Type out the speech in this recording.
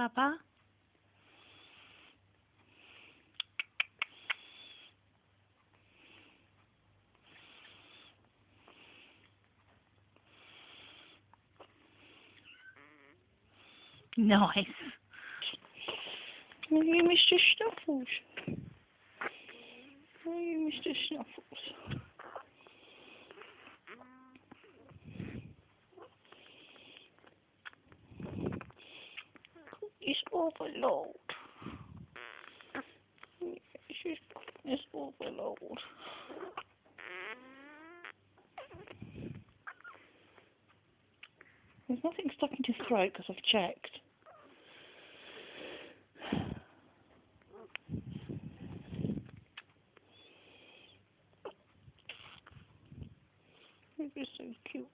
Papa? Nice. Are you Mr. Snuffles? Are you Mr. Snuffles? It's overload. It's overload. There's nothing stuck in his throat because I've checked. You're so cute.